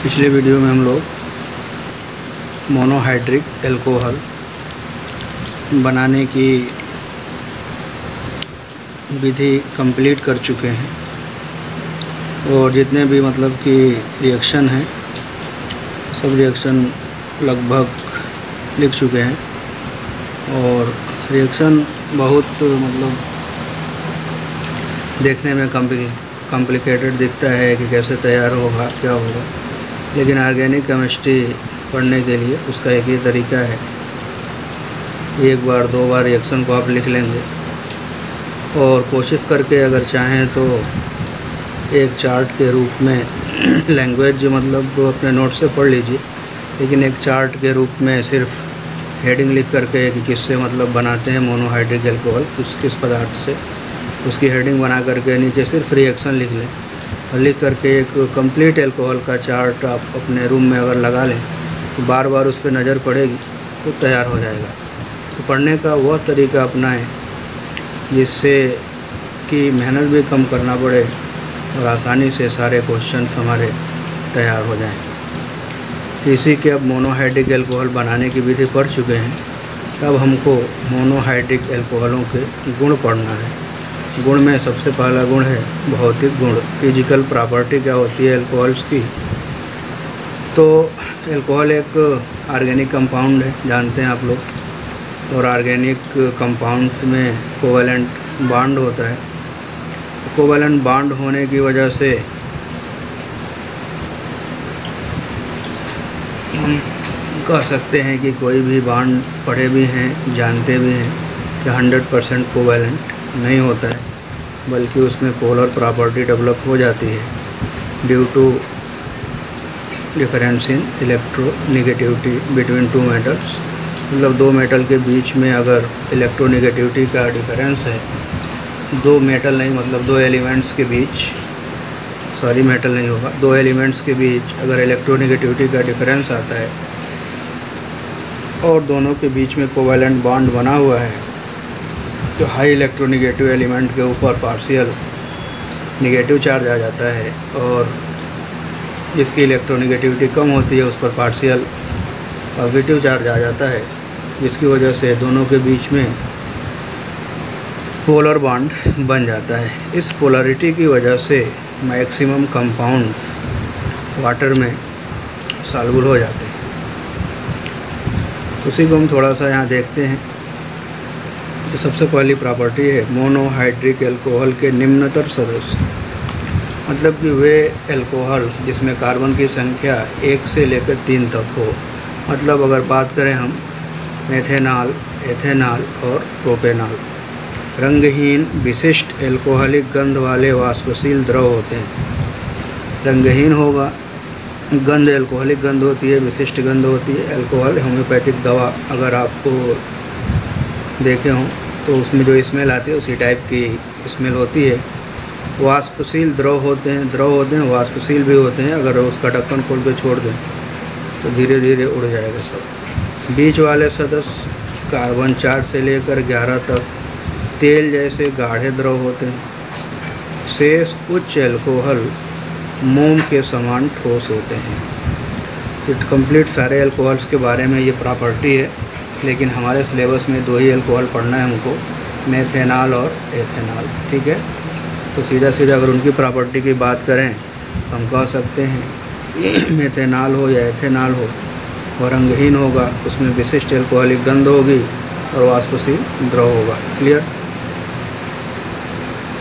पिछले वीडियो में हम लोग मोनोहाइड्रिक एल्कोहल बनाने की विधि कंप्लीट कर चुके हैं और जितने भी मतलब कि रिएक्शन हैं सब रिएक्शन लगभग लिख चुके हैं और रिएक्शन बहुत मतलब देखने में कॉम्प्लिकेटेड दिखता है कि कैसे तैयार होगा क्या होगा, लेकिन ऑर्गेनिक केमिस्ट्री पढ़ने के लिए उसका एक ही तरीका है। एक बार दो बार रिएक्शन को आप लिख लेंगे और कोशिश करके अगर चाहें तो एक चार्ट के रूप में लैंग्वेज मतलब अपने नोट से पढ़ लीजिए, लेकिन एक चार्ट के रूप में सिर्फ हेडिंग लिख करके कि किससे मतलब बनाते हैं मोनोहाइड्रिक एल्कोहल, किस पदार्थ से, उसकी हेडिंग बना करके नीचे सिर्फ रिएक्शन लिख लें और लिख करके एक कंप्लीट एल्कोहल का चार्ट आप अपने रूम में अगर लगा लें तो बार बार उस पर नज़र पड़ेगी तो तैयार हो जाएगा। तो पढ़ने का वह तरीका अपनाएं जिससे कि मेहनत भी कम करना पड़े और आसानी से सारे क्वेश्चन हमारे तैयार हो जाएं। तो इसी के अब मोनोहाइड्रिक एल्कोहल बनाने की विधि पढ़ चुके हैं, तब हमको मोनोहाइड्रिक एल्कोहलों के गुण पढ़ना है। गुण में सबसे पहला गुण है भौतिक गुण, फिजिकल प्रॉपर्टी क्या होती है एल्कोहल्स की। तो एल्कोहल एक ऑर्गेनिक कंपाउंड है, जानते हैं आप लोग, और ऑर्गेनिक कंपाउंड्स में कोवैलेंट बॉन्ड होता है। तो कोवैलेंट बॉन्ड होने की वजह से हम कह सकते हैं कि कोई भी बॉन्ड पढ़े भी हैं, जानते भी हैं कि 100% कोवैलेंट नहीं होता है, बल्कि उसमें पोलर प्रॉपर्टी डेवलप हो जाती है due to difference in electronegativity between two metals. मतलब दो मेटल के बीच में अगर इलेक्ट्रोनेगेटिविटी का डिफरेंस है, दो मेटल नहीं मतलब दो एलिमेंट्स के बीच, सॉरी मेटल नहीं होगा, दो एलिमेंट्स के बीच अगर इलेक्ट्रोनेगेटिविटी का डिफरेंस आता है और दोनों के बीच में कोवैलेंट बॉन्ड बना हुआ है, तो हाई इलेक्ट्रोनेगेटिव एलिमेंट के ऊपर पार्शियल नेगेटिव चार्ज आ जाता है और जिसकी इलेक्ट्रोनेगेटिविटी कम होती है उस पर पार्शियल पॉजिटिव चार्ज आ जाता है, जिसकी वजह से दोनों के बीच में पोलर बॉन्ड बन जाता है। इस पोलरिटी की वजह से मैक्सिमम कंपाउंड्स वाटर में सॉल्युबल हो जाते हैं। उसी को हम थोड़ा सा यहाँ देखते हैं। तो सबसे पहली प्रॉपर्टी है मोनोहाइड्रिक एल्कोहल के निम्नतर सदस्य, मतलब कि वे एल्कोहल्स जिसमें कार्बन की संख्या 1 से लेकर 3 तक हो। मतलब अगर बात करें हम मेथेनॉल, एथेनॉल और प्रोपेनॉल, रंगहीन विशिष्ट एल्कोहलिक गंध वाले वाष्पशील द्रव होते हैं। रंगहीन होगा, गंध एल्कोहलिक गंध होती है, विशिष्ट गंध होती है। एल्कोहल होम्योपैथिक दवा अगर आपको देखे हों तो उसमें जो स्मेल आती है उसी टाइप की स्मेल होती है। वाष्पशील द्रव होते हैं, वाष्पशील भी होते हैं। अगर उसका ढक्कन खोल के छोड़ दें तो धीरे धीरे उड़ जाएगा सब। बीच वाले सदस्य कार्बन 4 से लेकर 11 तक तेल जैसे गाढ़े द्रव होते हैं। शेष उच्च एल्कोहल मोम के समान ठोस होते हैं। तो कंप्लीट सारे एल्कोहल्स के बारे में ये प्रॉपर्टी है, लेकिन हमारे सिलेबस में 2 ही एल्कोहल पढ़ना है हमको, मेथेनॉल और एथेनॉल। ठीक है, तो सीधा सीधा अगर उनकी प्रॉपर्टी की बात करें तो हम कह सकते हैं मेथेनॉल हो या एथेनॉल हो, और रंगहीन होगा, उसमें विशिष्ट एल्कोहलिक गंध होगी और वाष्पशील द्रव होगा। क्लियर।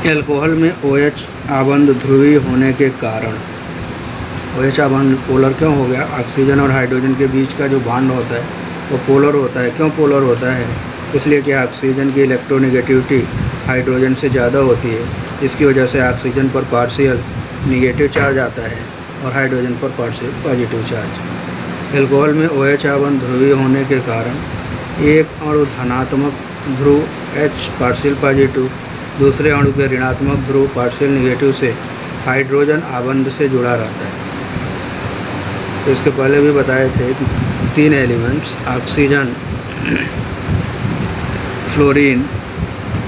एल्कोहल में OH आबंध ध्रुवीय होने के कारण, OH आबंध पोलर क्यों हो गया? ऑक्सीजन और हाइड्रोजन के बीच का जो बॉन्ड होता है वो पोलर होता है। क्यों पोलर होता है? इसलिए कि ऑक्सीजन की इलेक्ट्रोनेगेटिविटी हाइड्रोजन से ज़्यादा होती है, इसकी वजह से ऑक्सीजन पर पार्शियल नेगेटिव चार्ज आता है और हाइड्रोजन पर पार्शियल पॉजिटिव चार्ज। एल्कोहल में OH आबंध ध्रुवीय होने के कारण एक अणु धनात्मक ध्रुव H पार्शियल पॉजिटिव, दूसरे अणु के ऋणात्मक ध्रुव पार्शियल नेगेटिव से हाइड्रोजन आबंध से जुड़ा रहता है। तो इसके पहले भी बताए थे कि 3 एलिमेंट्स ऑक्सीजन, फ्लोरीन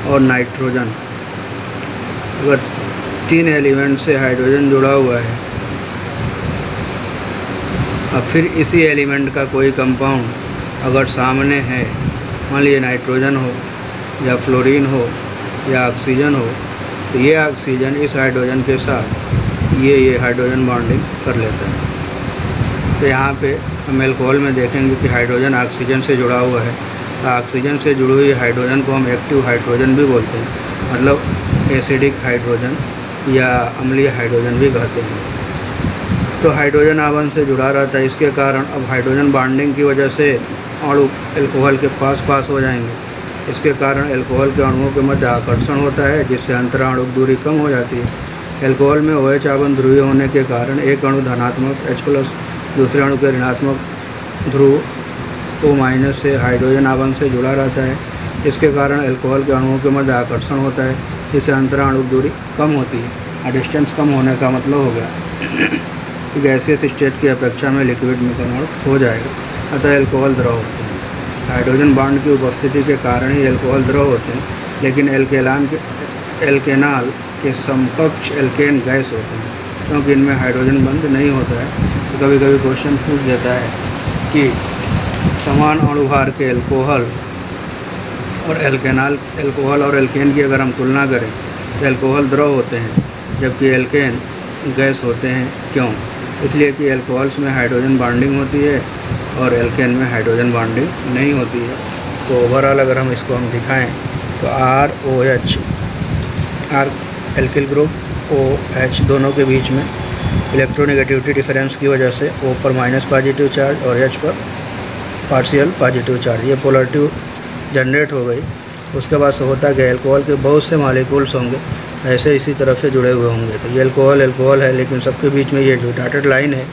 और नाइट्रोजन, अगर 3 एलिमेंट से हाइड्रोजन जुड़ा हुआ है अब फिर इसी एलिमेंट का कोई कंपाउंड अगर सामने है, मान लीजिए नाइट्रोजन हो या फ्लोरीन हो या ऑक्सीजन हो, तो ये ऑक्सीजन इस हाइड्रोजन के साथ ये हाइड्रोजन बॉन्डिंग कर लेता है। तो यहाँ पे हम एल्कोहल में देखेंगे कि हाइड्रोजन ऑक्सीजन से जुड़ा हुआ है, तो ऑक्सीजन से जुड़ी हुई हाइड्रोजन को हम एक्टिव हाइड्रोजन भी बोलते हैं, मतलब एसिडिक हाइड्रोजन या अम्लीय हाइड्रोजन भी कहते हैं। तो हाइड्रोजन आवन से जुड़ा रहता है, इसके कारण अब हाइड्रोजन बॉन्डिंग की वजह से अणु एल्कोहल के पास हो जाएंगे। इसके कारण एल्कोहल के अणुओं के मध्य आकर्षण होता है, जिससे अंतराणुक दूरी कम हो जाती है। एल्कोहल में OH आवन ध्रुवीय होने के कारण एक अणु धनात्मक H+ दूसरे अणु के ऋणात्मक ध्रुव O- से हाइड्रोजन आवन से जुड़ा रहता है। इसके कारण एल्कोहल के अणुओं के मध्य आकर्षण होता है, जिससे अंतराणुक दूरी कम होती है। डिस्टेंस कम होने का मतलब हो गया कि गैसियस स्टेट की अपेक्षा में लिक्विड में कन्वर्ट हो जाएगा, अतः एल्कोहल द्रव होते हैं। हाइड्रोजन बॉन्ड की उपस्थिति के कारण ही एल्कोहल द्रव होते हैं, लेकिन एल्केनाल के समकक्ष एल्केन गैस होते हैं, क्योंकि इनमें हाइड्रोजन बंध नहीं होता है। तो कभी कभी क्वेश्चन पूछ देता है कि समान अणुभार के एल्कोहल और एल्केन की अगर हम तुलना करें तो एल्कोहल द्रव होते हैं जबकि एल्केन गैस होते हैं। क्यों? इसलिए कि एल्कोहल्स में हाइड्रोजन बॉन्डिंग होती है और एल्केन में हाइड्रोजन बॉन्डिंग नहीं होती है। तो ओवरऑल अगर हम इसको दिखाएं तो ROH एल्किल ग्रुप OH दोनों के बीच में इलेक्ट्रोनेगेटिविटी डिफरेंस की वजह से O पर माइनस पॉजिटिव चार्ज और H पर पार्शियल पॉजिटिव चार्ज, ये पोलरिटी जनरेट हो गई। उसके बाद से होता है कि एल्कोहल के बहुत से मॉलिक्यूल्स होंगे ऐसे इसी तरफ से जुड़े हुए होंगे। तो ये एल्कोहल है, लेकिन सबके बीच में ये जो डॉटेड लाइन है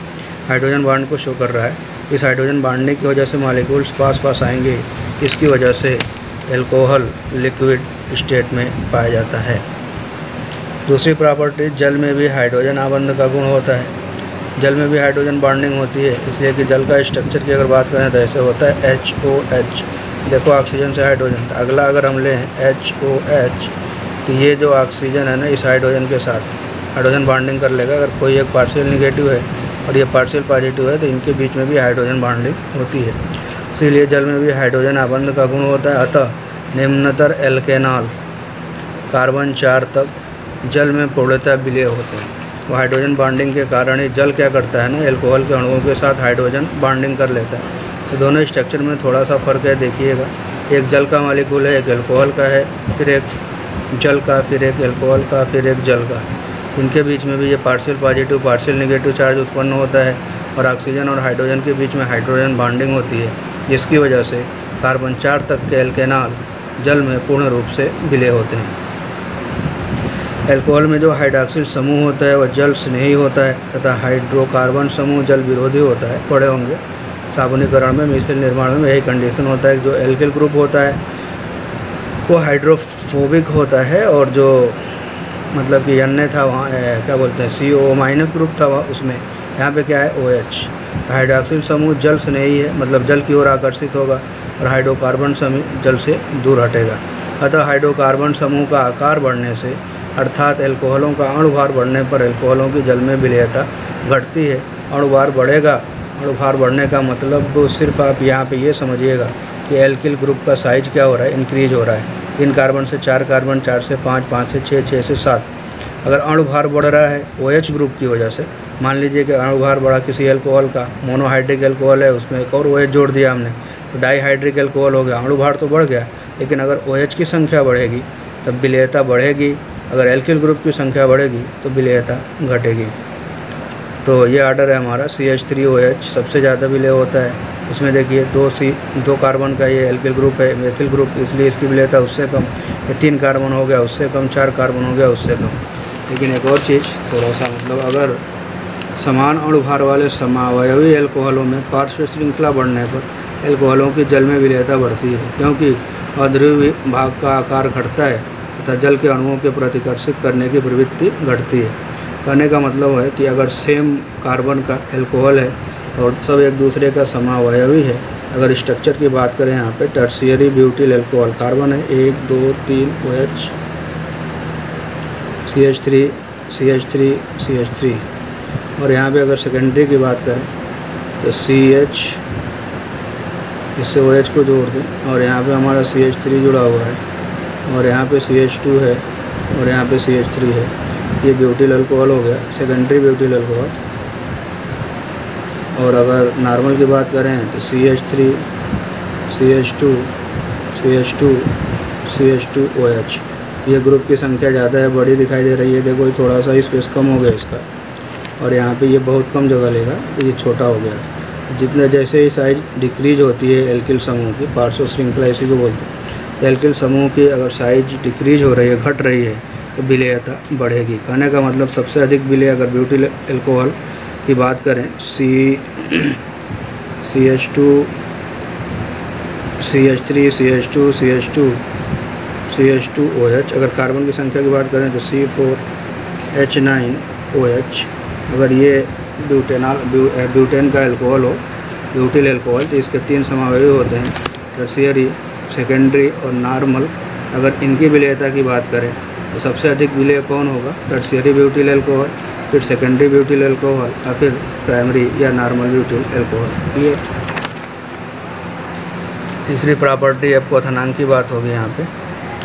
हाइड्रोजन बॉन्ड को शो कर रहा है। इस हाइड्रोजन बॉन्डिंग की वजह से मॉलिक्यूल्स पास आएंगे, इसकी वजह से एल्कोहल लिक्विड स्टेट में पाया जाता है। दूसरी प्रॉपर्टी, जल में भी हाइड्रोजन आबंध का गुण होता है। जल में भी हाइड्रोजन बॉन्डिंग होती है, इसलिए कि जल का स्ट्रक्चर की अगर बात करें तो ऐसे होता है HOH। देखो ऑक्सीजन से हाइड्रोजन, तो अगला अगर हम लें HOH, तो ये जो ऑक्सीजन है ना, इस हाइड्रोजन के साथ हाइड्रोजन बॉन्डिंग कर लेगा। अगर कोई एक पार्शियल निगेटिव है और ये पार्शियल पॉजिटिव है, तो इनके बीच में भी हाइड्रोजन बॉन्डिंग होती है। इसीलिए जल में भी हाइड्रोजन आबंध का गुण होता है। अतः निम्नतर एल्केनॉल कार्बन 4 तक जल में पूर्णतः विलय होते हैं। वो हाइड्रोजन बॉन्डिंग के कारण ही जल क्या करता है ना, एल्कोहल के अणुओं के साथ हाइड्रोजन बॉन्डिंग कर लेता है। तो दोनों स्ट्रक्चर में थोड़ा सा फ़र्क है, देखिएगा। एक जल का मॉलिक्यूल है, एक एल्कोहल का है, फिर एक जल का, फिर एक एल्कोहल का, फिर एक जल का। इनके बीच में भी ये partial positive partial negative charge उत्पन्न होता है और ऑक्सीजन और हाइड्रोजन के बीच में हाइड्रोजन बॉन्डिंग होती है, जिसकी वजह से कार्बन 4 तक के एल्केनॉल जल में पूर्ण रूप से विलय होते हैं। एल्कोहल में जो हाइड्रॉक्सिल समूह होता है वह जल स्नेही होता है तथा हाइड्रोकार्बन समूह जल विरोधी होता है। पढ़े होंगे साबुनीकरण में, मिश्रण निर्माण में यही कंडीशन होता है। जो एल्किल ग्रुप होता है वो हाइड्रोफोबिक होता है, और जो मतलब कि अन्य था वहाँ क्या बोलते हैं CO- ग्रुप था वहाँ, उसमें यहाँ पे क्या है OH। हाइड्रॉक्सिल समूह जल स्नेही है, मतलब जल की ओर आकर्षित होगा, और हाइड्रोकार्बन समूह जल से दूर हटेगा। अतः हाइड्रोकार्बन समूह का आकार बढ़ने से, अर्थात एल्कोहलों का अणुभार बढ़ने पर एल्कोहलों की जल में विलयता घटती है। अणुभार बढ़ेगा, अणुभार बढ़ने का मतलब सिर्फ आप यहाँ पे ये समझिएगा कि एल्किल ग्रुप का साइज क्या हो रहा है, इंक्रीज हो रहा है। 3 कार्बन से 4 कार्बन, 4 से 5, 5 से 6, 6 से 7। अगर अणुभार बढ़ रहा है OH ग्रुप की वजह से, मान लीजिए कि अणुभार बढ़ा किसी एल्कोहल का, मोनोहाइड्रिक एल्कोहल है, उसमें एक और OH जोड़ दिया हमने, तो डाईहाइड्रिक एल्कोहल हो गया। अणुभार तो बढ़ गया, लेकिन अगर OH की संख्या बढ़ेगी तब विलयता बढ़ेगी, अगर एल्किल ग्रुप की संख्या बढ़ेगी तो विलयता घटेगी। तो ये ऑर्डर है हमारा। CH3OH सबसे ज़्यादा विलय होता है। इसमें देखिए 2 कार्बन का ये एल्किल ग्रुप है, मेथिल ग्रुप, इसलिए इसकी विलयता उससे कम। ये 3 कार्बन हो गया उससे कम, 4 कार्बन हो गया उससे कम। लेकिन एक और चीज़ थोड़ा सा, मतलब अगर समान अणुभार वाले समावयवी एल्कोहलों में पार्श्व श्रृंखला बढ़ने पर एल्कोहलों की जल में विलयता बढ़ती है, क्योंकि अध्रुवीय भाग का आकार घटता है तथा जल के अणुओं के प्रतिकर्षित करने की प्रवृत्ति घटती है। कहने का मतलब है कि अगर सेम कार्बन का एल्कोहल है और सब एक दूसरे का समावयवी है, अगर स्ट्रक्चर की बात करें यहाँ पे टर्शियरी ब्यूटिल एल्कोहल कार्बन है 1 2 3 OH CH3 CH3 CH3, और यहाँ पे अगर सेकेंडरी की बात करें तो CH, इससे OH को जोड़ दें और यहाँ पे हमारा CH3 जुड़ा हुआ है और यहाँ पे CH2 है और यहाँ पे CH3 है। ये ब्यूटिल अल्कोहल हो गया, सेकेंडरी ब्यूटिल अल्कोहल। और अगर नॉर्मल की बात करें तो CH3, CH2, CH2, CH2, OH। ये ग्रुप की संख्या ज़्यादा है, बड़ी दिखाई दे रही है। देखो ये थोड़ा सा स्पेस कम हो गया इसका, और यहाँ पे ये बहुत कम जगह लेगा तो ये छोटा हो गया। जितना जैसे ही साइज डिक्रीज होती है एल्किल समूह की, पार्श्व श्रृंखला इसी को बोलते हैं, एल्किल समूह की अगर साइज डिक्रीज हो रही है, घट रही है, तो विलेयता बढ़ेगी। कहने का मतलब सबसे अधिक विलेय अगर ब्यूटिल अल्कोहल की बात करें, CH2, CH3, CH2, CH2, CH2, OH। अगर कार्बन की संख्या की बात करें तो C4H9OH। अगर ये ब्यूटेन का अल्कोहल हो, ब्यूटिल अल्कोहल, तो इसके 3 समावयवी होते हैं, टर्शियरी, सेकेंडरी और नॉर्मल। अगर इनकी विलेयता की बात करें तो सबसे अधिक विलेय कौन होगा? टर्शियरी ब्यूटिल अल्कोहल, फिर सेकेंडरी ब्यूटिल अल्कोहल या फिर प्राइमरी या नॉर्मल ब्यूटिल अल्कोहल। ये तीसरी प्रॉपर्टी अब क्वथनांक की बात होगी यहाँ पे।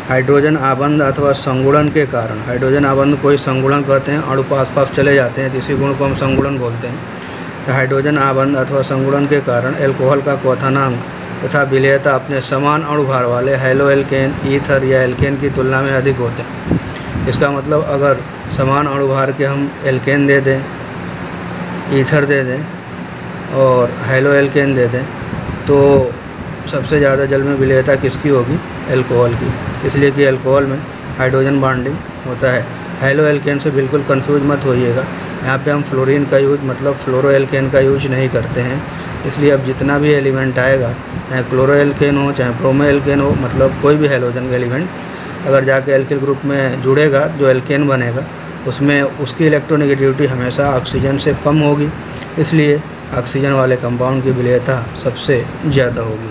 हाइड्रोजन आबंध अथवा संगुणन के कारण, हाइड्रोजन आबंध को ही संगुणन कहते हैं, अणु पास पास चले जाते हैं, इसी गुण को हम संगुणन बोलते हैं। तो हाइड्रोजन आबंध अथवा संगुणन के कारण एल्कोहल का क्वथनांक तथा विलेयता अपने समान अणुभार वाले हैलो एल्केन, ईथर या एल्केन की तुलना में अधिक होते हैं। इसका मतलब अगर समान अणुभार के हम एल्केन दे दें, ईथर दे दें और हैलो एल्केन दे दें, तो सबसे ज़्यादा जल में विलेयता किसकी होगी? एल्कोहल की। इसलिए कि एल्कोहल में हाइड्रोजन बॉन्डिंग होता है। हैलो एल्केन से बिल्कुल कंफ्यूज मत होइएगा, यहाँ पे हम फ्लोरीन का यूज मतलब फ्लोरो एल्केन का यूज नहीं करते हैं। इसलिए अब जितना भी एलिमेंट आएगा, चाहे क्लोरो एल्केन हो चाहे ब्रोमो एल्केन हो, मतलब कोई भी हैलोजन का एलिमेंट अगर जाके एल्किल ग्रुप में जुड़ेगा, जो एल्केन बनेगा उसमें उसकी इलेक्ट्रोनेगेटिविटी हमेशा ऑक्सीजन से कम होगी। इसलिए ऑक्सीजन वाले कंपाउंड की विलेयता सबसे ज़्यादा होगी।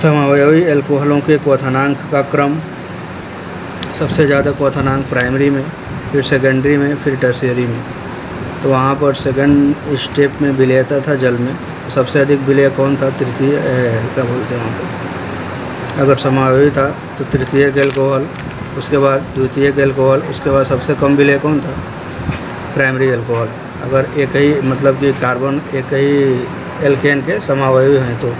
समावयवी एल्कोहलों के क्वथनांक का क्रम, सबसे ज़्यादा क्वथनांक प्राइमरी में, फिर सेकेंडरी में, फिर टर्शियरी में। तो वहाँ पर सेकंड स्टेप में विलेयता था जल में, सबसे अधिक विलेय कौन था? तृतीय, क्या बोलते हैं वहाँ पर, अगर समावयवी था तो तृतीयक एल्कोहल, उसके बाद द्वितीयक एल्कोहल, उसके बाद सबसे कम विलेय कौन था? Primary alcohol. अगर एक ही मतलब कि कार्बन एक ही एल्केन के समावयवी हैं तो,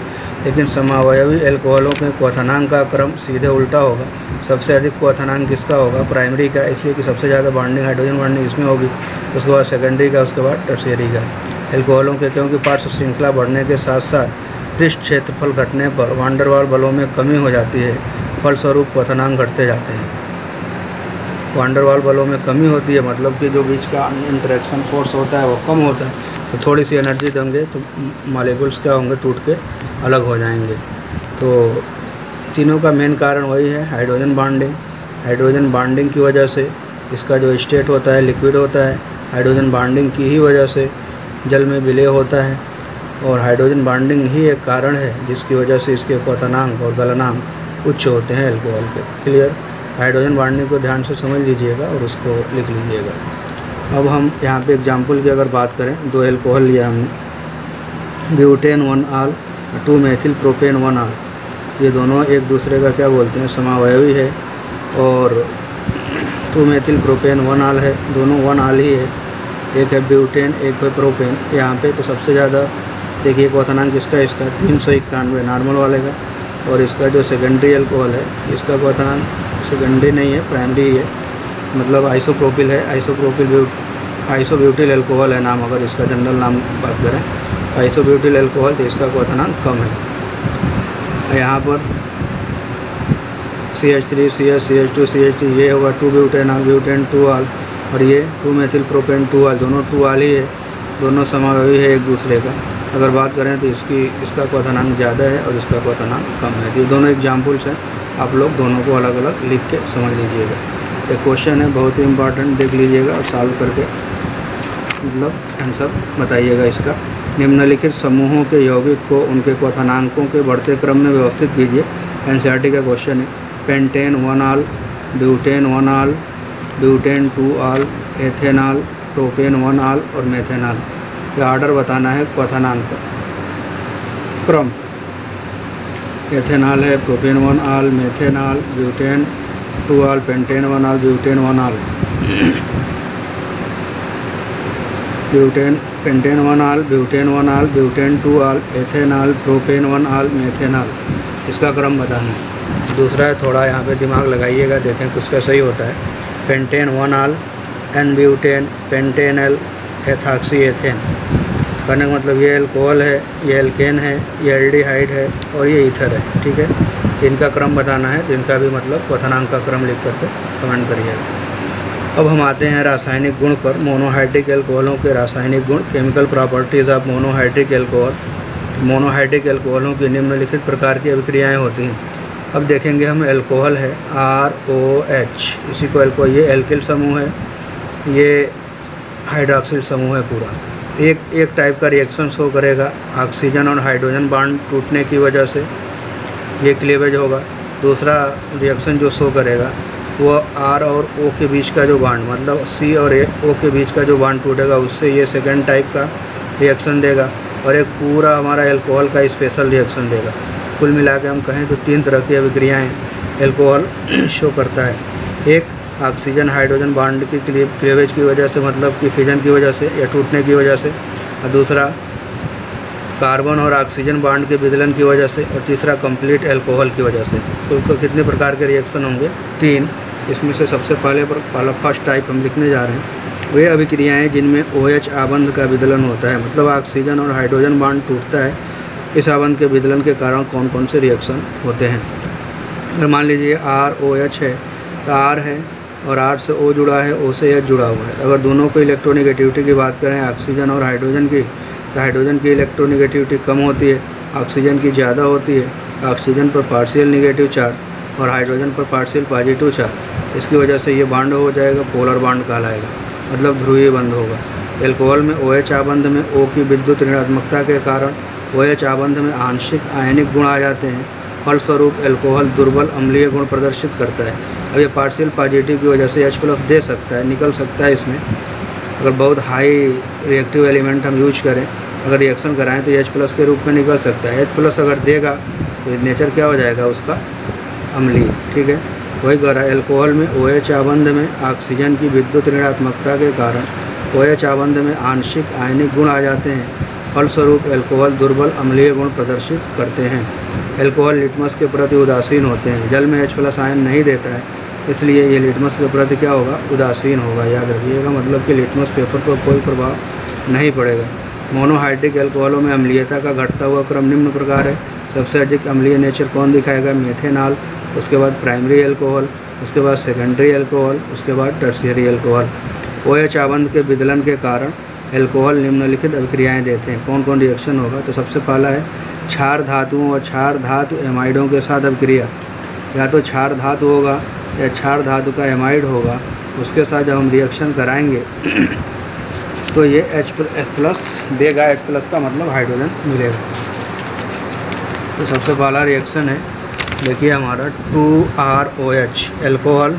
लेकिन समावयवी एल्कोहलों के क्वथनांक का क्रम सीधे उल्टा होगा। सबसे अधिक क्वथनांक किसका होगा? प्राइमरी का, इसलिए कि सबसे ज़्यादा बॉन्डिंग हाइड्रोजन बॉन्डिंग इसमें होगी। उसके बाद सेकेंडरी का, उसके बाद टर्शियरी का। एल्कोहलों के क्योंकि पार्श्व श्रृंखला बढ़ने के साथ साथ पृष्ठ क्षेत्रफल घटने पर वान डेर वाल बलों में कमी हो जाती है, फलस्वरूप क्वथनांक घटते जाते हैं। वान डेर वाल बलों में कमी होती है मतलब कि जो बीच का इंटरेक्शन फोर्स होता है वो कम होता है, तो थोड़ी सी एनर्जी देंगे तो मॉलिक्यूल्स क्या होंगे? टूट के अलग हो जाएंगे। तो तीनों का मेन कारण वही है, हाइड्रोजन बॉन्डिंग। हाइड्रोजन बॉन्डिंग की वजह से इसका जो स्टेट होता है लिक्विड होता है, हाइड्रोजन बॉन्डिंग की ही वजह से जल में विलेय होता है, और हाइड्रोजन बॉन्डिंग ही एक कारण है जिसकी वजह से इसके क्वथनांक और गलनांक उच्च होते हैं एल्कोहल के। क्लियर? हाइड्रोजन बॉन्डिंग को ध्यान से समझ लीजिएगा और उसको लिख लीजिएगा। अब हम यहाँ पे एग्जाम्पल की अगर बात करें, 2 एल्कोहल लिया हमने, ब्यूटेन 1-आल, 2-मेथिल प्रोपेन 1-आल। ये दोनों एक दूसरे का क्या बोलते हैं? समावयवी है, और 2-मेथिल प्रोपेन 1-आल है, दोनों 1-आल ही है। एक है ब्यूटेन, एक है प्रोपेन। यहाँ पे तो सबसे ज़्यादा देखिए क्वथनांक किसका? इसका 391 नॉर्मल वाले का, और इसका जो सेकेंडरी अल्कोहल है इसका क्वथनांक सेकेंडरी नहीं है, प्राइमरी ही है, मतलब आइसोप्रोपिल है। आइसोब्यूटिल अल्कोहल है नाम, अगर इसका जनरल नाम बात करें आइसोब्यूटिल अल्कोहल, तो इसका क्वथनांक कम है। यहाँ पर CH3, CH2, CH3, ये होगा 2-ब्यूटेनॉल, ब्यूटेन 2-आल, और ये 2-मेथिल प्रोपेन 2-आल, दोनों 2-आल ही है, दोनों समावयवी है एक दूसरे का। अगर बात करें तो इसका क्वथनांक ज़्यादा है और इसका क्वथनांक कम है। ये दोनों एग्जाम्पल्स हैं, आप लोग दोनों को अलग अलग लिख के समझ लीजिएगा। एक क्वेश्चन है बहुत ही इंपॉर्टेंट, देख लीजिएगा और सॉल्व करके मतलब आंसर बताइएगा इसका। निम्नलिखित समूहों के यौगिक को उनके क्वथनांकों के बढ़ते क्रम में व्यवस्थित कीजिए। एनसीईआरटी का क्वेश्चन है। पेंटेन 1-आल, ब्यूटेन 1-आल, ब्यूटेन 2-आल, एथेनॉल, प्रोपेन 1-आल और मेथेनॉल। या ऑर्डर बताना है क्वथनांक क्रम। एथेनॉल है प्रोपेन 1 आल, मेथेनॉल, ब्यूटेन 2 आल, पेंटेन 1 आल, ब्यूटेन 1 आल, ब्यूटेन पेंटेन 1 आल, ब्यूटेन 1 आल, ब्यूटेन 2 आल, एथेनॉल, प्रोपेन 1 आल, मेथेनॉल, इसका क्रम बताना है। दूसरा है, थोड़ा यहाँ पे दिमाग लगाइएगा, देखें किसका सही होता है। Pentane 1 ol, n butane, pentanal, ethoxy ethane. कहने का मतलब ये एल्कोहल है, ये एल्केन है, ये एल्डिहाइड है और ये ईथर है, ठीक है। इनका क्रम बताना है, तो इनका भी मतलब क्वथनांक का क्रम लिख करके कमेंट करिएगा। अब हम आते हैं रासायनिक गुण पर। मोनोहाइड्रिक एल्कोहलों के रासायनिक गुण, chemical properties of monohydric alcohol. Monohydric एल्कोहलों की निम्नलिखित प्रकार की अभिक्रियाएँ होती हैं। अब देखेंगे हम, एल्कोहल है ROH, इसी को एल्कोहल, ये एल्किल समूह है, ये हाइड्रॉक्सिल समूह है पूरा। एक टाइप का रिएक्शन शो करेगा, ऑक्सीजन और हाइड्रोजन बॉन्ड टूटने की वजह से ये क्लीवेज होगा। दूसरा रिएक्शन जो शो करेगा वो R और O के बीच का जो बॉन्ड, मतलब C और O के बीच का जो बॉन्ड टूटेगा, उससे ये सेकेंड टाइप का रिएक्शन देगा। और एक पूरा हमारा एल्कोहल का स्पेशल रिएक्शन देगा। कुल मिला के हम कहें तो 3 तरह की अभिक्रियाएँ एल्कोहल शो करता है। एक, ऑक्सीजन हाइड्रोजन बॉन्ड की क्लीवेज की वजह से, मतलब कि फिजन की वजह से या टूटने की वजह से। और दूसरा, कार्बन और ऑक्सीजन बॉन्ड के विदलन की वजह से। और तीसरा, कंप्लीट एल्कोहल की वजह से। तो कितने प्रकार के रिएक्शन होंगे? 3। इसमें से सबसे पहले फर्स्ट टाइप हम लिखने जा रहे हैं। वे अभिक्रियाएँ जिनमें OH आबंध का विदलन होता है, मतलब ऑक्सीजन और हाइड्रोजन बॉन्ड टूटता है। इस आबंध के विदलन के कारण कौन कौन से रिएक्शन होते हैं? अगर मान लीजिए ROH है, तो R है और R से O जुड़ा है, O से H जुड़ा हुआ है। अगर दोनों को इलेक्ट्रोनिगेटिविटी की बात करें, ऑक्सीजन और हाइड्रोजन की, तो हाइड्रोजन की इलेक्ट्रोनिगेटिविटी कम होती है, ऑक्सीजन की ज़्यादा होती है। ऑक्सीजन पर पार्शियल निगेटिव चार्ज और हाइड्रोजन पर पार्शियल पॉजिटिव चार्ज। इसकी वजह से ये बॉन्ड हो जाएगा, पोलर बॉन्ड कहलाएगा, मतलब ध्रुवीय बंध होगा। एल्कोहल में OH आबंध में O की विद्युत ऋणात्मकता के कारण OH आबंध में आंशिक आयनिक गुण आ जाते हैं। फलस्वरूप एल्कोहल दुर्बल अम्लीय गुण प्रदर्शित करता है। अब ये पार्शियल पॉजिटिव की वजह से H+ दे सकता है, निकल सकता है इसमें। अगर बहुत हाई रिएक्टिव एलिमेंट हम यूज करें, अगर रिएक्शन कराएं, तो H+ के रूप में निकल सकता है। H+ अगर देगा तो नेचर क्या हो जाएगा उसका? अम्लीय, ठीक है। वही कह रहा है, एल्कोहल में OH आबंध में ऑक्सीजन की विद्युत ऋणात्मकता के कारण OH आबंध में आंशिक आयनिक गुण आ जाते हैं। फलस्वरूप एल्कोहल दुर्बल अम्लीय गुण प्रदर्शित करते हैं। एल्कोहल लिटमस के प्रति उदासीन होते हैं। जल में H+ आयन नहीं देता है, इसलिए ये लिटमस के प्रति क्या होगा? उदासीन होगा। याद रखिएगा, मतलब कि लिटमस पेपर पर कोई प्रभाव नहीं पड़ेगा। मोनोहाइड्रिक एल्कोहलों में अम्लीयता का घटता हुआ क्रम निम्न प्रकार है। सबसे अधिक अम्लीय नेचर कौन दिखाएगा? मेथेनॉल, उसके बाद प्राइमरी एल्कोहल, उसके बाद सेकेंडरी एल्कोहल, उसके बाद टर्शियरी एल्कोहल। OH आबंध के विदलन के कारण एल्कोहल निम्नलिखित अभिक्रियाएँ देते हैं। कौन कौन रिएक्शन होगा? तो सबसे पहला है क्षार धातुओं और क्षार धातु एमाइडों के साथ अभिक्रिया। या तो क्षार धातु होगा या क्षार धातु का एमाइड होगा, उसके साथ जब हम रिएक्शन कराएंगे तो ये H+ देगा। H+ का मतलब हाइड्रोजन मिलेगा। तो सबसे पहला रिएक्शन है, देखिए हमारा 2ROH। एल्कोहल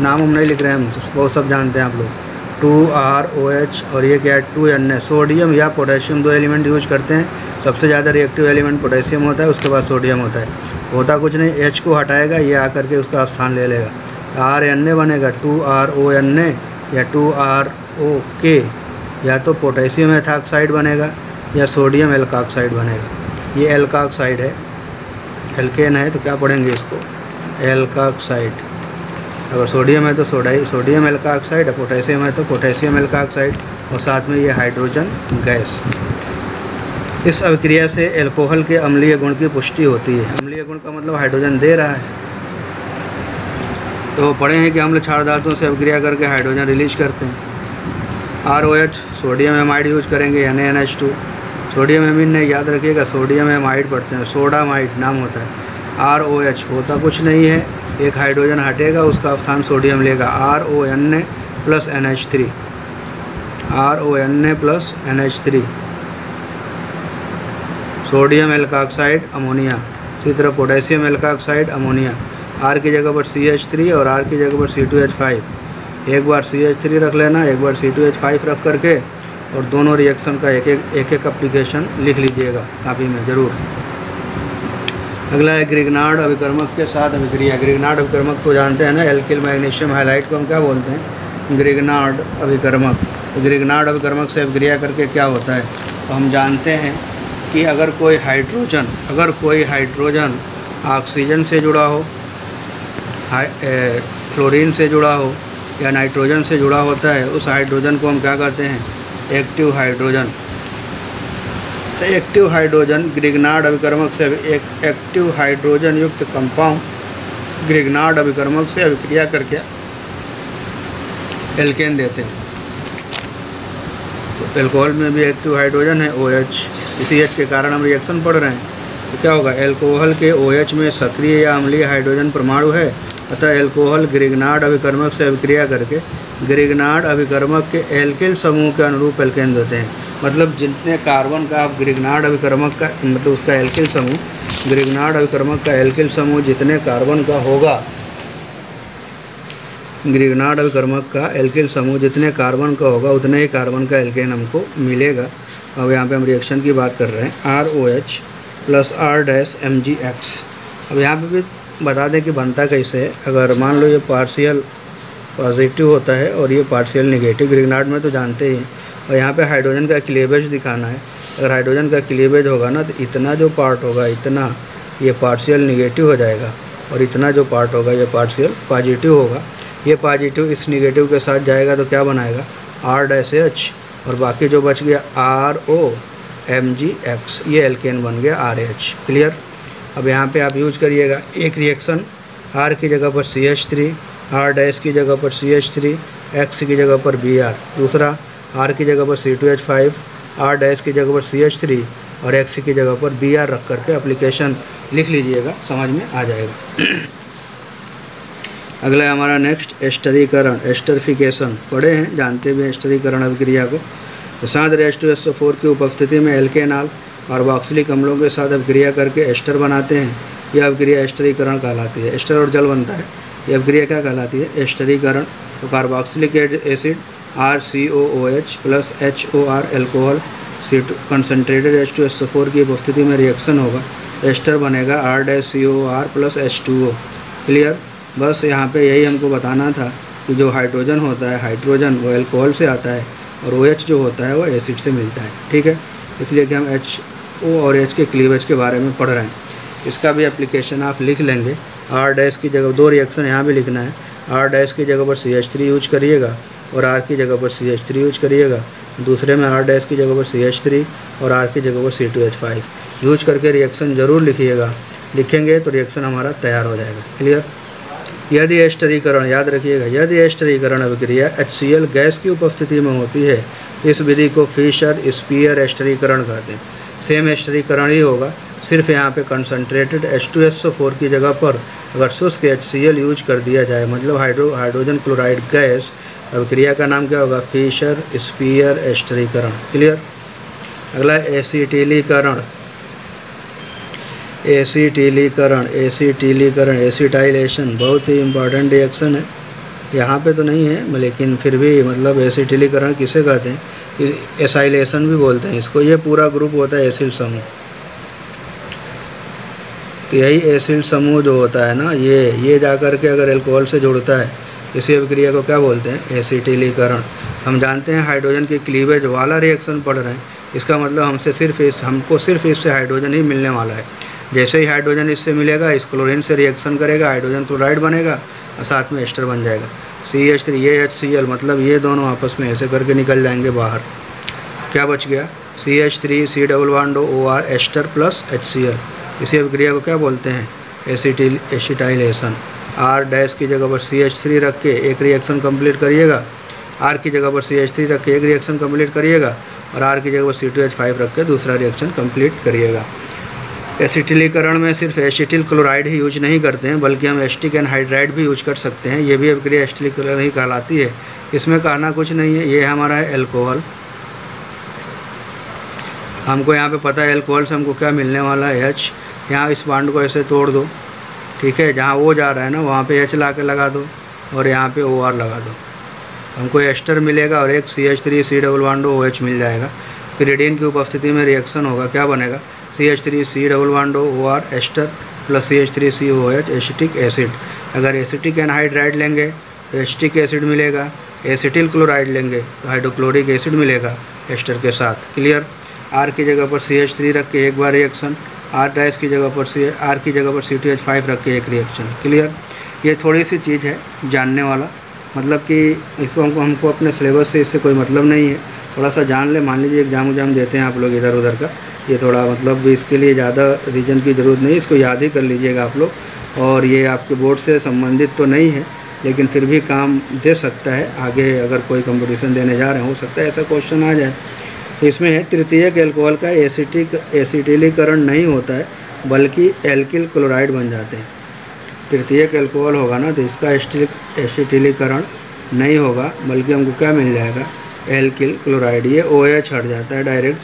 नाम हम नहीं लिख रहे हैं, हम वो सब जानते हैं आप लोग। 2ROH और ये क्या है? 2Na। सोडियम या पोटेशियम, 2 एलिमेंट यूज करते हैं। सबसे ज़्यादा रिएक्टिव एलिमेंट पोटेशियम होता है, उसके बाद सोडियम होता है। होता कुछ नहीं, H को हटाएगा, ये आकर के उसका स्थान ले लेगा। RNA बनेगा, 2RONA या 2ROK, या तो पोटेशियम एथॉक्साइड बनेगा या सोडियम एल्काक्साइड बनेगा। ये एल्काक्साइड है, एल्केन है तो क्या पढ़ेंगे इसको? एल्काक्साइड। अगर सोडियम है तो सोडियम एल्काक्साइड, पोटेशियम है तो पोटेशियम एल्काक्साइड, और साथ में ये हाइड्रोजन गैस। इस अभिक्रिया से एल्कोहल के अम्लीय गुण की पुष्टि होती है। अम्लीय गुण का मतलब हाइड्रोजन दे रहा है। तो पढ़े हैं कि अम्ल क्षार धातुओं से अभिक्रिया करके हाइड्रोजन रिलीज करते हैं। ROH सोडियम एमाइड यूज करेंगे, NaNH2। सोडियम एमीन नहीं, याद रखिएगा, सोडियम एमाइड पढ़ते हैं, सोडामाइड नाम होता है। ROH होता कुछ नहीं है, एक हाइड्रोजन हटेगा, उसका स्थान सोडियम लेगा। RONA + NH3, RONA + NH3, sodium alkoxide ammonia. इसी तरह पोटेशियम एल्काक्साइड अमोनिया, R की जगह पर CH3 और R की जगह पर C2H5। एक बार CH3 रख लेना, एक बार C2H5 रख करके और दोनों रिएक्शन का एक एक एप्लीकेशन लिख लीजिएगा कापी में ज़रूर। अगला है ग्रिग्नार्ड अभिकर्मक के साथ अभिक्रिया। ग्रिग्नार्ड अभिकर्मक तो जानते हैं ना, एल्किल मैग्नीशियम हाइलाइट को हम क्या बोलते हैं, ग्रिग्नार्ड अभिकर्मक। तो ग्रिग्नार्ड अभिकर्मक से अभिक्रिया करके क्या होता है, तो हम जानते हैं कि अगर कोई हाइड्रोजन ऑक्सीजन से जुड़ा हो, फ्लोरीन से जुड़ा हो या नाइट्रोजन से जुड़ा होता है, उस हाइड्रोजन को हम क्या कहते हैं, एक्टिव हाइड्रोजन। तो एक्टिव हाइड्रोजन ग्रिग्नार्ड अभिकर्मक से एक एक्टिव हाइड्रोजन युक्त कंपाउंड ग्रिग्नार्ड अभिकर्मक से अभिक्रिया करके एल्केन देते हैं। तो अल्कोहल में भी एक्टिव हाइड्रोजन है OH, इसी H के कारण हम रिएक्शन पढ़ रहे हैं। तो क्या होगा, अल्कोहल के OH में सक्रिय या अम्लीय हाइड्रोजन परमाणु है, अतः अल्कोहल ग्रिग्नार्ड अभिकर्मक से अभिक्रिया करके ग्रिग्नार्ड अभिकर्मक के एल्किल समूह के अनुरूप एल्केन देते हैं। मतलब जितने कार्बन का आप ग्रिग्नार्ड अभिकर्मक का मतलब उसका एल्किल समूह, ग्रिग्नार्ड अभिकर्मक का एल्किल समूह जितने कार्बन का होगा, ग्रिग्नार्ड अभिकर्मक का एल्किल समूह जितने कार्बन का होगा उतने ही कार्बन का एल्केन हमको मिलेगा। अब यहाँ पे हम रिएक्शन की बात कर रहे हैं, ROH + R-MgX। अब यहाँ पे भी बता दें कि बनता कैसे है। अगर मान लो ये पार्शियल पॉजिटिव होता है और ये पार्शियल नेगेटिव, ग्रिग्नार्ड में तो जानते ही हैं। और यहाँ पे हाइड्रोजन का क्लीवेज दिखाना है। अगर हाइड्रोजन का क्लीवेज होगा ना, तो इतना जो पार्ट होगा, इतना ये पार्शियल नेगेटिव हो जाएगा और इतना जो पार्ट होगा ये पार्शियल पॉजिटिव होगा। ये पॉजिटिव इस नेगेटिव के साथ जाएगा तो क्या बनाएगा, R-H, और बाकी जो बच गया RO-MgX, ये एल्केन बन गया RH। क्लियर। अब यहाँ पे आप यूज करिएगा, एक रिएक्शन R की जगह पर CH3, R- की जगह पर CH3, X की जगह पर Br। दूसरा R की जगह पर C2H5, R- की जगह पर CH3 और X की जगह पर Br रख करके एप्लीकेशन लिख लीजिएगा, समझ में आ जाएगा। अगला है हमारा नेक्स्ट एस्टरीकरण, एस्टरिफिकेशन। पढ़े हैं, जानते भी हैं एस्टरीकरण अभिक्रिया को। तो साथ H2SO4 की उपस्थिति में एल्केनॉल कार्बोक्सिलिक अम्लों के साथ अभिक्रिया करके एस्टर बनाते हैं। यह अभिक्रिया एस्टरीकरण कहलाती है। एस्टर और जल बनता है, यह अभिक्रिया क्या कहलाती है, एस्टरीकरण। तो carboxylic acid RCOOH + HOR alcohol concentrated H2SO4 की उपस्थिति में रिएक्शन होगा, एस्टर बनेगा R-COR + H2O। क्लियर। बस यहाँ पे यही हमको बताना था कि जो हाइड्रोजन होता है, हाइड्रोजन वो अल्कोहल से आता है और OH जो होता है वो एसिड से मिलता है। ठीक है, इसलिए कि हम HO और H के क्लीवेज के बारे में पढ़ रहे हैं। इसका भी एप्लीकेशन आप लिख लेंगे। R- की जगह दो रिएक्शन यहाँ भी लिखना है, R- की जगह पर CH3 यूज करिएगा और R की जगह पर CH3 यूज करिएगा। दूसरे में R- की जगह पर CH3 और R की जगह पर C2H5 यूज करके रिएक्शन ज़रूर लिखिएगा। लिखेंगे तो रिएक्शन हमारा तैयार हो जाएगा। क्लियर। यदि एस्टरीकरण, याद रखिएगा, यदि एस्टरीकरण अभिक्रिया HCl गैस की उपस्थिति में होती है, इस विधि को फिशर स्पीयर एस्टरीकरण कहते हैं। सेम एस्टरीकरण ही होगा, सिर्फ यहाँ पे कंसनट्रेटेड H2SO4 की जगह पर अगर शुष्क HCl यूज कर दिया जाए, मतलब हाइड्रोजन क्लोराइड गैस, अभिक्रिया का नाम क्या होगा, फिशर स्पीयर एस्टरीकरण। क्लियर। अगला एसिटिलीकरण, एसिटिलीकरण, एसिटिलीकरण, एसिटाइलेशन, बहुत ही इम्पॉर्टेंट रिएक्शन है। यहाँ पे तो नहीं है लेकिन फिर भी मतलब एसिटिलीकरण किसे कहते हैं, एसाइलेशन भी बोलते हैं इसको। ये पूरा ग्रुप होता है एसिड समूह। तो यही एसिड समूह जो होता है ना, ये जा कर के अगर अल्कोहल से जुड़ता है, इसी अभिक्रिया को क्या बोलते हैं, एसिटिलीकरण। हम जानते हैं हाइड्रोजन की क्लीवेज वाला रिएक्शन पढ़ रहे हैं, इसका मतलब हमको सिर्फ इससे हाइड्रोजन ही मिलने वाला है। जैसे ही हाइड्रोजन इससे मिलेगा, इस क्लोरीन से रिएक्शन करेगा, हाइड्रोजन क्लोराइड बनेगा और साथ में एस्टर बन जाएगा CH3, ये HCl, मतलब ये दोनों आपस में ऐसे करके निकल जाएंगे बाहर। क्या बच गया, CH3 C+OR एस्टर + HCl। इसी अभिक्रिया को क्या बोलते हैं, एसिटाइलेशन। R- की जगह पर CH3 रख के एक रिएक्शन कंप्लीट करिएगा, R की जगह पर CH3 रख के एक रिएक्शन कंप्लीट करिएगा और R की जगह पर C2H5 रख के दूसरा रिएक्शन कंप्लीट करिएगा। एसिटिलीकरण में सिर्फ एसिटिल क्लोराइड ही यूज नहीं करते हैं, बल्कि हम एसिटिक एनहाइड्राइड भी यूज कर सकते हैं। ये भी अभिक्रिया एसिटिलीकरण ही कहलाती है। इसमें कहना कुछ नहीं है, ये हमारा है अल्कोहल। हमको यहाँ पे पता है अल्कोहल से हमको क्या मिलने वाला है, H। यहाँ इस बांड को ऐसे तोड़ दो, ठीक है, जहाँ वो जा रहा है ना वहाँ पे H ला के लगा दो और यहाँ पे OR लगा दो। तो हमको एस्टर मिलेगा और एक CH3 डबल बॉन्ड OH मिल जाएगा। पिरिडीन की उपस्थिति में रिएक्शन होगा, क्या बनेगा, CH3 double bond OR ester plus CH3COH acetic acid. अगर एसिटिक एनहाइड्राइड लेंगे तो एसिटिक एसिड मिलेगा, एसिटिल क्लोराइड लेंगे तो हाइड्रोक्लोरिक एसिड मिलेगा एस्टर के साथ। क्लियर। R की जगह पर CH3 रख के एक बार रिएक्शन, R' की जगह पर R की जगह पर C2H5 रख के एक रिएक्शन। क्लियर। ये थोड़ी सी चीज़ है जानने वाला, मतलब कि इसको हमको अपने सिलेबस से इससे कोई मतलब नहीं है, थोड़ा सा जान ले। मान लीजिए एग्जाम देते हैं आप लोग इधर उधर का, ये थोड़ा मतलब इसके लिए ज़्यादा रीजन की ज़रूरत नहीं है, इसको याद ही कर लीजिएगा आप लोग। और ये आपके बोर्ड से संबंधित तो नहीं है, लेकिन फिर भी काम दे सकता है। आगे अगर कोई कंपटीशन देने जा रहे हैं, हो सकता है ऐसा क्वेश्चन आ जाए। तो इसमें है तृतीयक एल्कोहल का एसिटिलीकरण नहीं होता है, बल्कि एल्किल क्लोराइड बन जाते हैं। तृतीयक एल्कोहल होगा ना तो इसका एसिटिलीकरण नहीं होगा, बल्कि हमको क्या मिल जाएगा, एल्किल क्लोराइड। ये OH हट जाता है डायरेक्ट।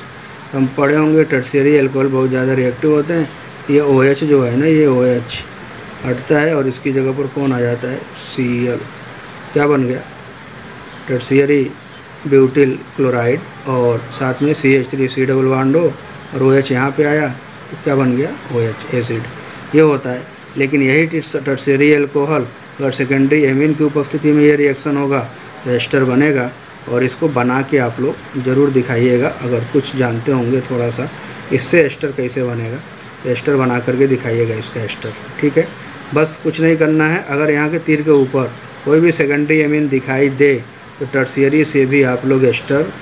हम पढ़े होंगे टर्शियरी एल्कोहल बहुत ज़्यादा रिएक्टिव होते हैं, ये OH जो है ना, ये OH हटता है और इसकी जगह पर कौन आ जाता है, Cl। क्या बन गया, टर्शियरी ब्यूटिल क्लोराइड और साथ में CH3 डबल बॉन्ड और OH यहाँ पे आया तो क्या बन गया, OH एसिड। ये होता है। लेकिन यही टर्शियरी एल्कोहल अगर सेकेंडरी एमीन की उपस्थिति में ये रिएक्शन होगा तो एस्टर बनेगा। और इसको बना के आप लोग ज़रूर दिखाइएगा, अगर कुछ जानते होंगे थोड़ा सा इससे एस्टर कैसे बनेगा, एस्टर बना करके दिखाइएगा इसका एस्टर। ठीक है, बस कुछ नहीं करना है। अगर यहाँ के तीर के ऊपर कोई भी सेकेंडरी एमीन दिखाई दे तो टर्शियरी से भी आप लोग एस्टर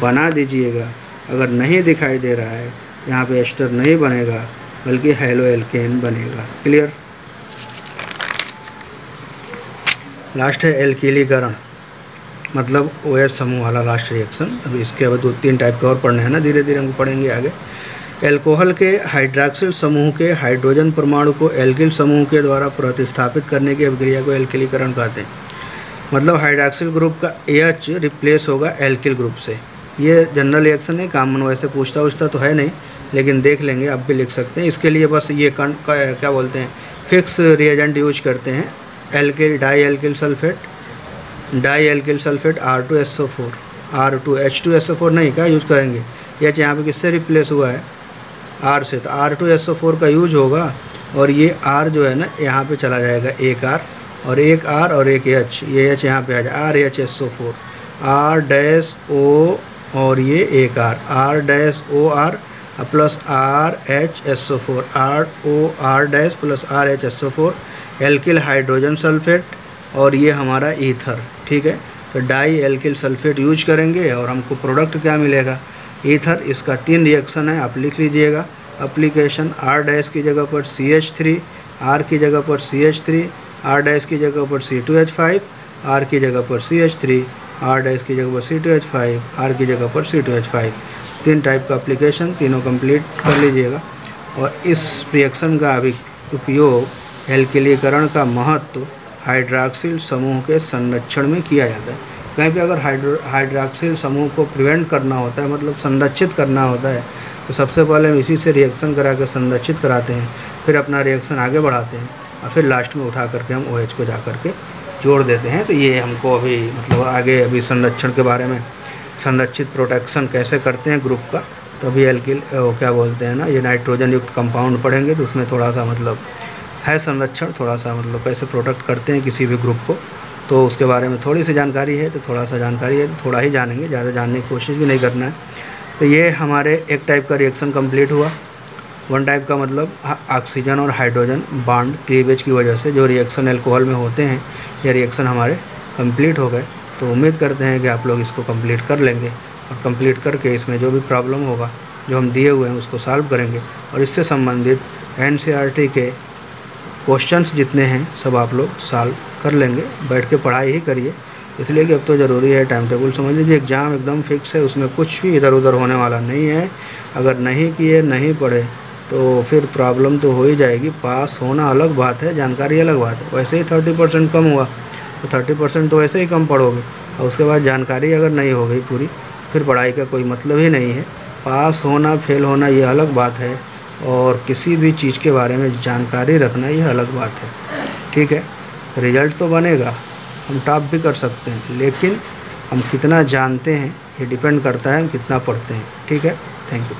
बना दीजिएगा। अगर नहीं दिखाई दे रहा है यहाँ पे एस्टर नहीं बनेगा, बल्कि हैलो एल्केन बनेगा। क्लियर। लास्ट है एल्किलीकरण, मतलब OH समूह वाला लास्ट रिएक्शन। अभी इसके बाद 2-3 टाइप के और पढ़ने हैं ना, धीरे धीरे हम पढ़ेंगे आगे। एल्कोहल के हाइड्रॉक्सिल समूह के हाइड्रोजन परमाणु को एल्किल समूह के द्वारा प्रतिस्थापित करने की अभिक्रिया को एल्किलीकरण कहते हैं। मतलब हाइड्रॉक्सिल ग्रुप का H रिप्लेस होगा एल्किल ग्रुप से। ये जनरल रिएक्शन है, कामन वैसे पूछता तो है नहीं, लेकिन देख लेंगे, आप भी लिख सकते हैं। इसके लिए बस ये क्या बोलते हैं, फिक्स रिएजेंट यूज करते हैं। Alkyl die alkyl sulphate R2SO4 H2SO4 नहीं, क्या यूज करेंगे, H यहाँ पे किससे रिप्लेस हुआ है, R से, तो R2SO4 का यूज होगा। और ये R जो है ना यहाँ पे चला जाएगा, एक R और एक R और एक H, ये H यहाँ पे आ जाए RHSO4 R-O और ये एक R-OR plus RHSO4 ROR- plus RHSO4 alkyl hydrogen sulphate और ये हमारा ईथर। ठीक है, तो डाई एल्किल सल्फेट यूज करेंगे और हमको प्रोडक्ट क्या मिलेगा, ईथर। इसका 3 रिएक्शन है, आप लिख लीजिएगा। एप्लीकेशन R- की जगह पर CH3, R की जगह पर CH3, R- की जगह पर C2H5, R की जगह पर CH3, R- की जगह पर C2H5, R की जगह पर C2H5। 3 टाइप का एप्लीकेशन, तीनों कंप्लीट कर लीजिएगा। और इस रिएक्शन का अभी उपयोग एल्किलीकरण का महत्व हाइड्रॉक्सिल समूह के संरक्षण में किया जाता है। कहीं पे अगर हाइड्रॉक्सिल समूह को प्रिवेंट करना होता है, मतलब संरक्षित करना होता है, तो सबसे पहले हम इसी से रिएक्शन करा कर संरक्षित कराते हैं, फिर अपना रिएक्शन आगे बढ़ाते हैं और फिर लास्ट में उठा करके हम OH को जा करके जोड़ देते हैं। तो ये हमको अभी मतलब आगे अभी संरक्षण के बारे में, संरक्षित प्रोटेक्शन कैसे करते हैं ग्रुप का, तो अभी एल्किल क्या बोलते हैं ना, ये नाइट्रोजन युक्त कंपाउंड पढ़ेंगे, तो उसमें थोड़ा सा मतलब है संरक्षण, थोड़ा सा मतलब कैसे प्रोटेक्ट करते हैं किसी भी ग्रुप को, तो उसके बारे में थोड़ी सी जानकारी है। तो थोड़ा सा जानकारी है तो थोड़ा ही जानेंगे, ज़्यादा जानने की कोशिश भी नहीं करना है। तो ये हमारे एक टाइप का रिएक्शन कंप्लीट हुआ। 1 टाइप का मतलब ऑक्सीजन और हाइड्रोजन बॉन्ड क्लीवेज की वजह से जो रिएक्शन एल्कोहल में होते हैं, ये रिएक्शन हमारे कंप्लीट हो गए। तो उम्मीद करते हैं कि आप लोग इसको कंप्लीट कर लेंगे और कंप्लीट करके इसमें जो भी प्रॉब्लम होगा जो हम दिए हुए हैं उसको सॉल्व करेंगे। और इससे संबंधित NCERT के क्वेश्चंस जितने हैं सब आप लोग सॉल्व कर लेंगे। बैठ के पढ़ाई ही करिए, इसलिए कि अब तो ज़रूरी है, टाइम टेबल समझ लीजिए, एग्ज़ाम एकदम फिक्स है, उसमें कुछ भी इधर उधर होने वाला नहीं है। अगर नहीं किए, नहीं पढ़े तो फिर प्रॉब्लम तो हो ही जाएगी। पास होना अलग बात है, जानकारी अलग बात है। वैसे ही 30% कम हुआ तो 30% तो वैसे ही कम पढ़ोगे, और उसके बाद जानकारी अगर नहीं हो गई पूरी, फिर पढ़ाई का कोई मतलब ही नहीं है। पास होना फेल होना ये अलग बात है, और किसी भी चीज़ के बारे में जानकारी रखना ये अलग बात है। ठीक है, रिजल्ट तो बनेगा, हम टॉप भी कर सकते हैं, लेकिन हम कितना जानते हैं ये डिपेंड करता है हम कितना पढ़ते हैं। ठीक है, थैंक यू।